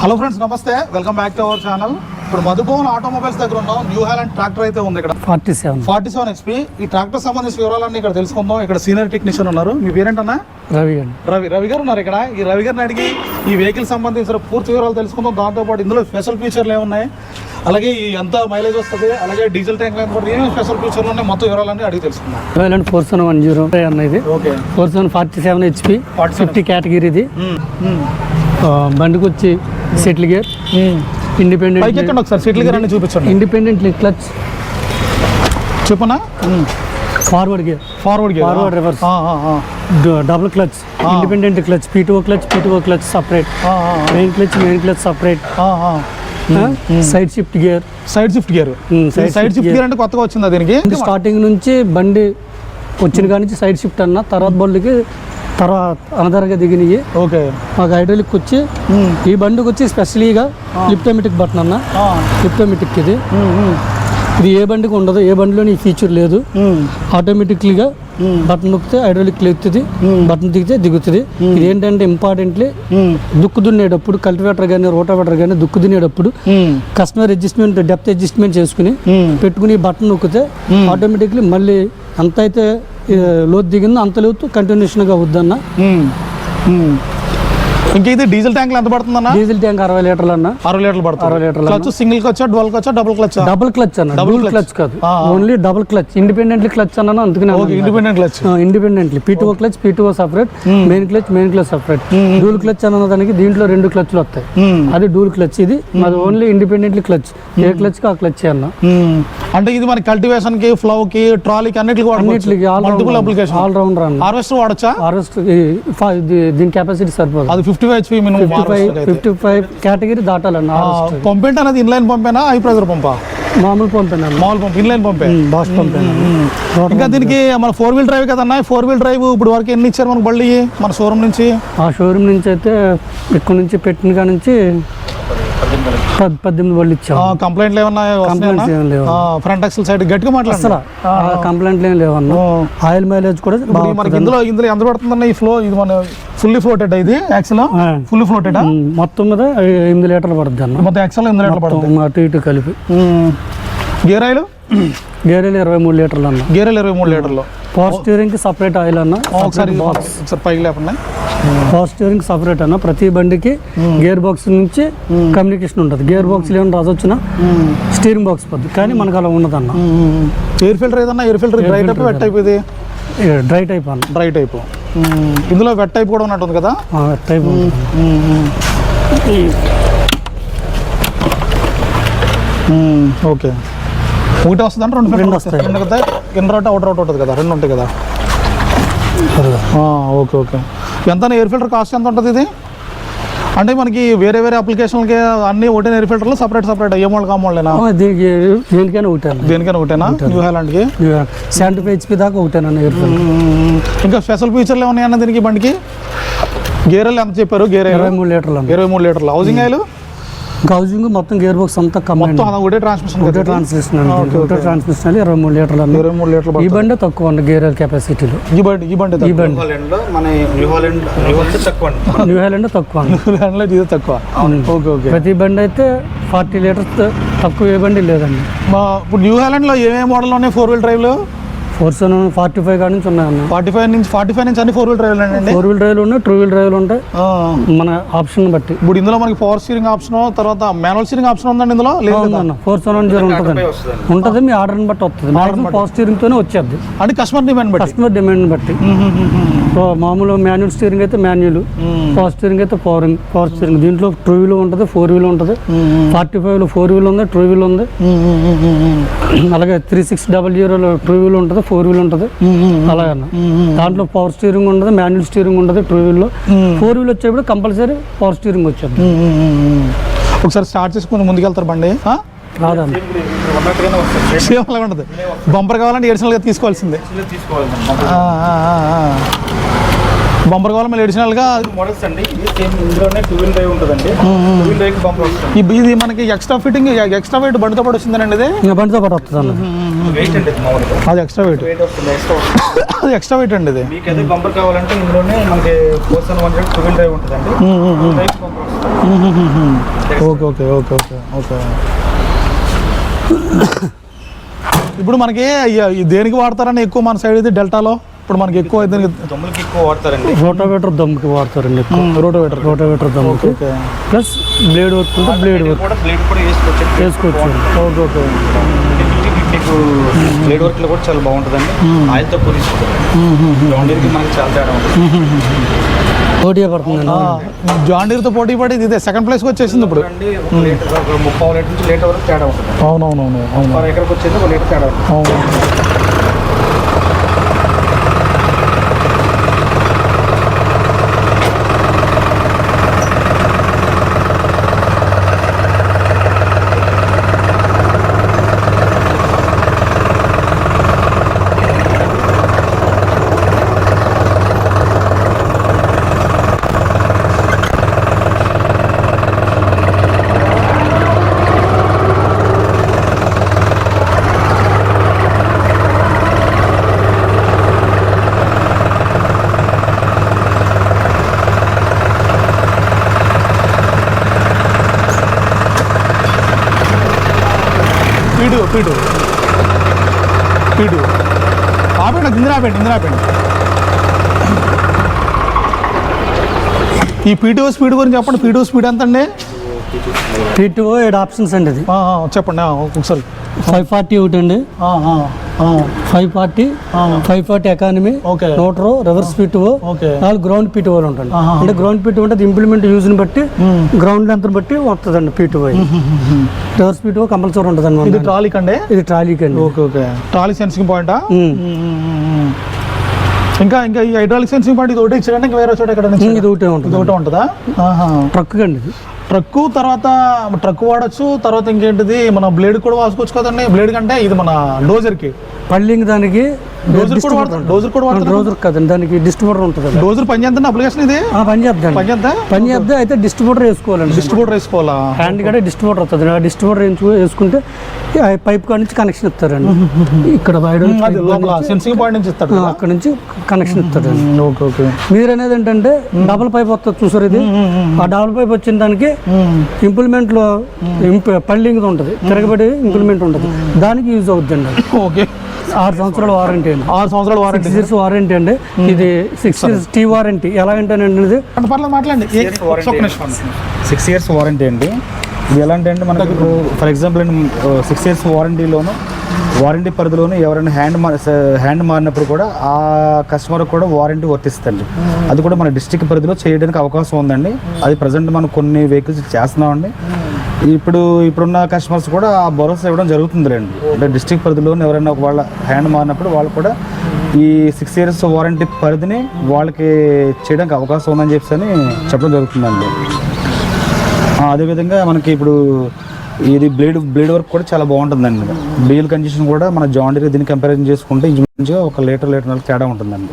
Hello friends, నమస్తే. Welcome back to our channel. ఇప్పుడు మధుభవన్ automobiles దగ్గర ఉన్నాం. న్యూ హాలండ్ ట్రాక్టర్ అయితే ఉంది ఇక్కడ 47 HP. ఈ ట్రాక్టర్ సంబంధించిన వివరాలన్నీ ఇక్కడ తెలుసుకుందాం. ఇక్కడ సీనియర్ టెక్నీషియన్ ఉన్నారు. మీ పేరేంటన్నా? రవి గారు ఉన్నారు ఇక్కడ. ఈ రవి గారిని అడిగి ఈ వెహికల్ సంబంధించిన పూర్తి వివరాలు తెలుసుకుందాం. దాంతోపాటు ఇందులో స్పెషల్ ఫీచర్లు ఏమున్నాయి, అలాగే ఎంత మైలేజ్ వస్తుంది, అలాగే డీజిల్ ట్యాంక్ ఏమేమి స్పెషల్ ఫీచర్లు ఉన్నాయి, మొత్తం వివరాలన్నీ అడిగి తెలుసుకుందాం. 4710 అన్నది 47 HP 50 కేటగిరీ. ఇది బండికి వచ్చి సెటిల్ గేర్, ఇండిపెండెంట్ ఒకసారి సెటిల్ గేర్ అని చూపించండి. ఇండిపెండెంట్లీ క్లచ్ చెప్పనా, forward gear, forward reverse, double clutch, independent clutch, P2O clutch separate, main clutch separate, side shift gear అంటే కొత్తగా వచ్చిందా దీనికి? స్టార్టింగ్ నుంచి బండి వచ్చిన కాడి నుంచి సైడ్ షిఫ్ట్ అన్న, తర్వాత బండికి తర్వాత అనదర్గా దిగినాయి. ఓకే, మాకు హైడ్రాలిక్ వచ్చి ఈ బండికి వచ్చి స్పెషలీగా లిప్టోమేటిక్ బటన్ అన్న. లిప్టోమేటిక్ ఇది ఏ బండికి ఉండదు, ఏ బండిలోని ఈ ఫీచర్ లేదు. ఆటోమేటిక్లీగా బటన్ నొక్కితే హైడ్రాలిక్ ఎక్కుతుంది, బటన్ దిగితే దిగుతుంది. ఇది ఏంటంటే ఇంపార్టెంట్లీ దుక్కు దున్నేటప్పుడు కల్టివేటర్ కానీ రోటావేటర్ కానీ దుక్కు దున్నేటప్పుడు కస్టమర్ అడ్జస్ట్మెంట్, డెప్త్ అడ్జస్ట్మెంట్ చేసుకుని పెట్టుకుని బటన్ నొక్కితే ఆటోమేటిక్లీ మళ్ళీ అంత అయితే లోతు దిగిందో అంత లోతు కంటిన్యూషన్గా వద్దన్న. ఇంకా ఇది డీజిల్ ట్యాంక్ ఎంత పడుతుందన్న? డీజిల్ ట్యాంక్ 60 లీటర్లు అన్న. 60 లీటర్లు పడుతుంది. 60 లీటర్లు. Clutch single clutch, dual clutch, double clutch? Double clutch అన్న, డబుల్ క్లచ్ కాదు, only double clutch. Independently clutch అన్న, అందుకనే independent clutch. Independently P2O separate, main clutch separate. డూల్ clutch అన్న దానికి దీంట్లో 2 క్లచ్లు వస్తాయి, అది డూల్ క్లచ్. ఇది అది ఓన్లీ ఇండిపెండెంట్లీ క్లచ్, ఏ క్లచ్ కి ఆ క్లచ్ అన్న. అంటే ఇది మన కల్టివేషన్ కి, ఫ్లౌ కి, ట్రాలీకి అన్నిటికి మల్టిపుల్ అప్లికేషన్, ఆల్ రౌండర్ అన్న. హార్వెస్టర్ వాడొచ్చా? హార్వెస్టర్ దీని కెపాసిటీ సరిపోదు, అది 55 HP మినిమం. 55 కేటగిరీ దాటాలన్న. పంపేంటి అనేది ఇన్లైన్ పంపేనా, హై ప్రెజర్ పంపా? మామూలు పంపేనా, మామూలు పంప్, ఇన్లైన్ పంపే, బాస్ పంపేనా. ఇంకా దీనికి మన 4-wheel డ్రైవ్ కదన్నా. 4-wheel డ్రైవ్ ఇప్పుడు వరకు ఎన్ని ఇచ్చారు మనకు బళ్ళు మన షోరూమ్ నుంచి? ఆ షోరూమ్ నుంచి అయితే ఇక్కడ నుంచి పెట్టిన కాడ నుంచి 18 బళ్ళు ఇచ్చాం. కంప్లైంట్లు ఏమన్నా? ఫ్రంట్ ఎక్సెల్ సైడ్ గట్టిగా మాట్లాడాలి. కంప్లైంట్లు ఏం లేవన్నా. ఆయిల్ మైలేజ్ కూడా మనకి ఇందులో ఎంత పడుతుందన్న ఈ ఫ్లో? ఇది మన ఫుల్లీ ఫ్లోటెడ్, ఇది యాక్సెల్ ఫుల్లీ ఫ్లోటెడ్. మొత్తం మీద 8 లీటర్లు పడుతుంది అన్న. మొత్తం యాక్సెల్ 8 లీటర్లు పడుతుంది అటు ఇటు కలిపి. గేర్ ఆయిల్ 23 లీటర్లు అన్న. గేర్ ఆయిల్ 23 లీటర్లు. పవర్ స్టీరింగ్ కి సపరేట్ ఆయిల్ అన్న. ఒకసారి పైకి లేకుండా పవర్ స్టీరింగ్ సపరేట్ అన్న. ప్రతి బండికి గేర్ బాక్స్ నుంచి కమ్యూనికేషన్ ఉంటుంది. గేర్ బాక్స్ ఏమైనా రాజొచ్చినా స్టీరింగ్ బాక్స్ పద్దు, కానీ మనకు అలా ఉండదు అన్న. ఎయిర్ ఫిల్టర్ ఏదన్నా? Air filter dry type, wet type? ఇది డ్రై టైప్ అన్న. Dry type. ఇందులో వెట్ టైప్ కూడా ఉన్నట్టుంది కదా? Wet type. ఓకే, ఒకటి వస్తుంది అంటే 2 వస్తాయి. 2 కదా, ఇన్ రౌట్ అవుట్ రౌట్ ఉంటుంది కదా, 2 ఉంటాయి కదా. Okay okay. ఎంత ఎయిర్ ఫిల్టర్ కాస్ట్ ఎంత ఉంటుంది ఇది? అంటే మనకి వేరే వేరే అప్లికేషన్లకి అన్ని ఒకటే ఎయిర్ ఫిల్టర్లు సపరేట్ ఏ మోడల్ కా మోడలేనా? దేనికైనా ఒకటేనా? న్యూ హాలండ్కి 75 HP దాకా ఒకటేనా ఎయిర్ ఫిల్టర్. ఇంకా స్పెషల్ ఫీచర్లు ఏమన్నా అన్న దీనికి? బండికి గేర్ ఆయిల్ ఎంత చెప్పారు? గేర్ 23 లీటర్లు. 23 లీటర్లు. Housing oil? హౌసింగ్ మొత్తం గేర్ బాక్స్ అంతా ఒకటే ట్రాన్స్మిషన్ 23 లీటర్లు. 23 లీటర్లు. ఈ బండి తక్కువ అండి గేర్ ఆయిల్ కెపాసిటీలో. ఈ బండి న్యూ హాలండ్ తక్కువ. Okay okay. ప్రతి బండి అయితే 40 లీటర్స్ తక్కువ ఏ బండి లేదండి. ఇప్పుడు న్యూ హాలండ్ లో ఏమేమి మోడల్ ఉన్నాయి 4-wheel డ్రైవ్ లో? 45 కాడి నుంచి ఉన్నాయన్న. 45 నుంచి అన్ని 4-wheel డ్రైవ్ అండి. 4-wheel డ్రైవ్లు ఉన్నాయి, 2-wheel డ్రైవ్లు ఉంటాయి, మన ఆప్షన్ బట్టి. ఇప్పుడు ఇందులో మనకి పవర్ స్టీరింగ్ ఆప్షన్, తర్వాత మాన్యువల్ స్టీరింగ్ ఆప్షన్ ఉందండి ఇందులో? లేదు 4710 ఉంటుంది. మీ ఆర్డర్ని బట్టి వస్తుంది. పవర్ స్టీరింగ్ తోనే వచ్చేది, అంటే కస్టమర్ డిమాండ్ బట్టి. మామూలు మాన్యువల్ స్టీరింగ్ అయితే మాన్యువల్, పవర్ స్టీరింగ్ అయితే పవర్ స్టీరింగ్. దీంట్లో 2-wheel ఉంటుంది, 4-wheel ఉంటుంది. 45 లో 4-wheel ఉంది, 2-wheel ఉంది. అలాగే 3600 2-wheel ఉంటుంది, 4-wheel ఉంటుంది. అలాగన్నా దాంట్లో పవర్ స్టీరింగ్ ఉండదు, మాన్యువల్ స్టీరింగ్ ఉండదు. 2-wheel లో 4-wheel వచ్చేప్పుడు కంపల్సరీ పవర్ స్టీరింగ్ వచ్చేది. ఒకసారి స్టార్ట్ చేసుకుని ముందుకెళ్తారు బండి? రాదండి, ఉండదు. బంపర్ కావాలంటే ఎడిషనల్గా తీసుకోవాల్సిందే. బంపర్ కావాలి మళ్ళీ ఎడిషనల్గా మోడల్స్ అండి. ఇందులోనే 2-wheel డ్రైవ్ ఉంటుందండి. 2-wheel డ్రైవ్ బంపర్ వస్తుంది. ఇది మనకి ఎక్స్ట్రా ఫిట్టింగ్, ఎక్స్ట్రా వెయిట్ బండితో పాటు వచ్చిందండి. ఇది బండితో పాటు వస్తుంది. అది ఎక్స్ట్రా వెయిట్, అది ఎక్స్ట్రా వెయిట్ అండి. ఇది మీకు అదే బంపర్ కావాలంటే ఇందులోనే మనకి 4710 2-wheel డ్రైవ్ ఉంటుందండి. Okay okay okay okay okay. ఇప్పుడు మనకి దేనికి వాడతారని ఎక్కువ మన సైడ్ ఇది డెల్టాలో ఇప్పుడు మనకి ఎక్కువ దమ్ములకి ఎక్కువ వాడతారండి. రోటోవేటర్ దమ్ముకి వాడతారండి ఎక్కువ. రోటోవేటర్ దమ్ముకి ప్లస్ బ్లేడ్ వర్క్ ఉంటే బ్లేడ్ వర్క్ కూడా బ్లేడ్ కూడా వేసుకోవచ్చు. Okay okay. మీకు బ్లేడ్ వర్క్ లో కూడా చాలా బాగుంటుందండి. ఆయిల్ తక్కువ తీసుకుంటుంది. జాండీర్కి మనకి చాలా తేడా ఉంటుంది. పోటీ పడుతుందండి. జాండీర్తో పోటీ పడి ఇదే సెకండ్ ప్లేస్కి వచ్చేసింది ఇప్పుడు. 30 లీటర్ నుంచి లీటర్ వరకు తేడా ఉంటుంది. అవునవునవును అవును. పర్ ఎకర్కి వచ్చేది 1 లీటర్ తేడా ఉంటుంది. అవును. పీడు ఆపండి, ఇందిరా ఆపండి. ఈ పీటీఓ స్పీడ్ గురించి చెప్పండి. పీటీఓ స్పీడ్ ఎంత అండి? పీటీఓ 7 ఆప్షన్స్ అండి. అది చెప్పండి ఒకసారి. 540 ఒకటి అండి, 540, 540 ఎకానమీ, నోట్రో, రివర్స్ పీటీఓ, 4 గ్రౌండ్ పీటీఓలు ఉంటుంది. అంటే గ్రౌండ్ పీటీఓ అంటే ఇంప్లిమెంట్ యూజ్ని బట్టి గ్రౌండ్ లెంత్ బట్టి వస్తుందండి పీటీఓ. రివర్స్ పీటీఓ కంపల్సరీ ఉంటుంది అండి. ఇది ట్రాలీకి అండి? ఇది ట్రాలీకి అండి. Okay okay. ట్రాలీ సెన్సింగ్ పాయింటా? ఇంకా ఈ హైడ్రాలిక్ సెన్సింగ్ పాయింట్ ఇది ఒకటి ఇచ్చారంటే ఇంకా వేరే చోట ఎక్కడ? ఇది ఒకటే ఉంటుంది. ఇది ఒకటే ఉంటుందా? ట్రక్ అండి. ఇది ట్రక్కు తర్వాత ట్రక్ వాడచ్చు. తర్వాత ఇంకేంటిది మన బ్లేడ్ కూడా వాసుకోవచ్చు కదండి. బ్లేడ్ కంటే ఇది మన డోజర్కి పల్లింగ్ దానికి డోజర్ కూడా వాడతారు. డోజర్ కదండి, దానికి డిస్ట్రిబ్యూటర్ ఉంటుంది. డోజర్ పని చేద్దాం అప్లికేషన్ ఇది పని చేద్దాం. అయితే డిస్ట్రిబ్యూటర్ వేసుకోవాలండి. డిస్ట్రిబ్యూటర్ వేసుకోవాలా? హ్యాండ్ కూడా డిస్ట్రిబ్యూటర్ వస్తుంది. ఆ డిస్ట్రిబ్యూటర్ వేసుకుంటే పైప్ కాడ నుంచి కనెక్షన్ ఇస్తారండి. ఇక్కడ సెన్సింగ్ పాయింట్ నుంచి ఇస్తాడు, అక్కడ నుంచి కనెక్షన్ ఇస్తాడు. Okay okay. మీరు అనేది ఏంటంటే డబుల్ పైప్ వస్తుంది చూసారు. ఇది ఆ డబుల్ పైప్ వచ్చిన దానికి ఇంప్లిమెంట్ లో పల్లింగ్ ఉంటుంది, తిరగబడి ఇంప్లిమెంట్ ఉంటుంది, దానికి యూజ్ అవుతుందండి. ఓకే. 6 సంవత్సరాల వారంటీ అండి. 6 సంవత్సరాల వారంటీ, 6 years వారంటీ అండి. ఇది 6 years టీ వారంటీ. ఎలా అంటేనండి మాట్లాడండి. 6 years వారంటీ అండి. ఇది ఎలా అంటే అండి మనకు ఇప్పుడు ఫర్ ఎగ్జాంపుల్ అండి 6 years వారంటీలోను వారంటీ పరిధిలోను ఎవరైనా హ్యాండ్ మారినప్పుడు కూడా ఆ కస్టమర్ కూడా వారంటీ వర్తిస్తుంది. అది కూడా మన డిస్ట్రిక్ట్ పరిధిలో చేయడానికి అవకాశం ఉందండి. అది ప్రజెంట్ మనం కొన్ని వెహికల్స్ చేస్తున్నామండి. ఇప్పుడున్న కస్టమర్స్ కూడా ఆ భరోసా ఇవ్వడం జరుగుతుందిలేండి. అంటే డిస్ట్రిక్ట్ పరిధిలో ఎవరైనా వాళ్ళ హ్యాండ్ మారినప్పుడు వాళ్ళు కూడా ఈ 6 years వారంటీ పరిధిని వాళ్ళకి చేయడానికి అవకాశం ఉందని చెప్పడం జరుగుతుందండి. అదేవిధంగా మనకి ఇప్పుడు ఇది బ్లేడ్ వర్క్ కూడా చాలా బాగుంటుందండి. బీల్ కండిషన్ కూడా మన జాండీర్ దీన్ని కంపారిజన్ చేసుకుంటే ఇంచుమించుగా 1 లీటర్ తేడా ఉంటుందండి.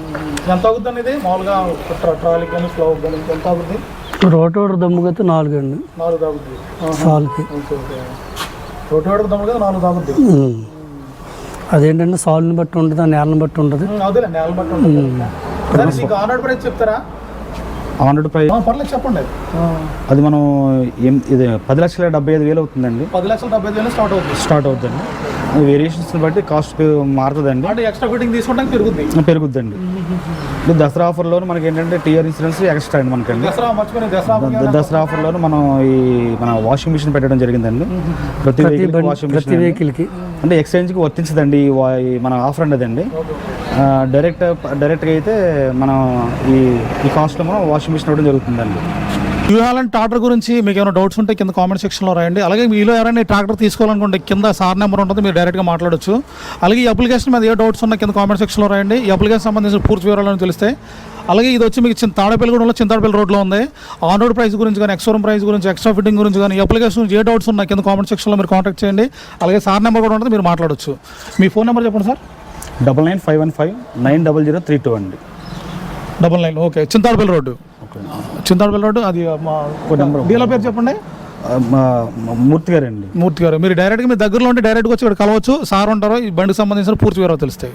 ఎంత అవుతుందండి ఇది మామూలుగా ట్రాలీ కానీ ఫ్లో కానీ ఎంత అవుతుంది? రోటోవేటర్ దమ్ముకి అయితే 4 అండి. 4 అవుతుంది సాల్కి. రోటోవేటర్ దమ్ముకి 4 అవుతుంది. అదేంటంటే సాల్ని బట్టి ఉంటుంది, ఆ నేలని బట్టి ఉంటుంది. అదే నేల బట్టి ఉంటుంది. ఆనర్డ్ ప్రైస్ చెప్తారా? ఆనర్డ్ ప్రైస్ పర్లేదు చెప్పండి. అది మనం ఇది 10,75,000 అవుతుందండి. 10,75,000 స్టార్ట్ అవుతుందండి. వేరియేషన్స్ బట్టి కాస్ట్ మారుతుందండి. అంటే ఎక్స్ట్రా ఫిట్టింగ్ తీసుకుంటే పెరుగుద్దండి. దసరా ఆఫర్లో మనకి ఏంటంటే టీఆర్ ఇన్సూరెన్స్ ఎక్స్ట్రా అండి మనకండి. దసరా ఆఫర్లో మనం మన వాషింగ్ మిషన్ పెట్టడం జరిగిందండి. ప్రతి వెహికల్కి అంటే ఎక్స్చేంజ్కి వర్తించదండి మన ఆఫర్ అనేదండి. డైరెక్ట్గా అయితే మనం ఈ కాస్ట్లో మనం వాషింగ్ మిషన్ ఇవ్వడం జరుగుతుందండి. న్యూ హాలండ్ ట్రాక్టర్ గురించి మీకు ఏమైనా డౌట్స్ ఉంటే కింద కామెంట్ సెక్షన్లో రాయండి. అలాగే మీలో ఎవరైనా ట్రాక్టర్ తీసుకోవాలనుకుంటే కింద సార్ నెంబర్ ఉంటుంది, మీరు డైరెక్ట్గా మాట్లాడొచ్చు. అలాగే ఈ అప్లికేషన్ మీద ఏ డౌట్స్ ఉన్నా కింద కామెంట్ సెక్షన్లో రాయండి. ఈ అప్లికేషన్ సంబంధించిన పూర్తి వివరాలను తెలిస్తాయి. అలాగే ఇది వచ్చి మీకు తాడేపల్లిగూడెంలో చింతాడపల్లి రోడ్లో ఉంది. ఆన్ రోడ్ ప్రైస్ గురించి కానీ, ఎక్స్షోరూమ్ ప్రైస్ గురించి, ఎక్స్ట్రా ఫిట్టింగ్ గురించి కానీ, ఈ అప్లికేషన్ గురించి ఏ డౌట్స్ ఉన్నా కింద కామెంట్ సెక్షన్లో మీరు కాంటాక్ట్ చేయండి. అలాగే సార్ నెంబర్ కూడా ఉంటుంది, మీరు మాట్లాడొచ్చు. మీ ఫోన్ నెంబర్ చెప్పండి సార్. 9951590032 అండి. 99. ఓకే. చింతాడపల్లి రోడ్డు. అది మా నెంబర్. డీలర్ పేరు చెప్పండి. మూర్తి గారు అండి. మూర్తి గారు. మీరు డైరెక్ట్గా మీ దగ్గరలో ఉంటే డైరెక్ట్గా వచ్చి ఇక్కడ కలవచ్చు. సార్ ఉంటారో ఈ బండికి సంబంధించిన పూర్తి వివరాలు తెలుస్తాయి.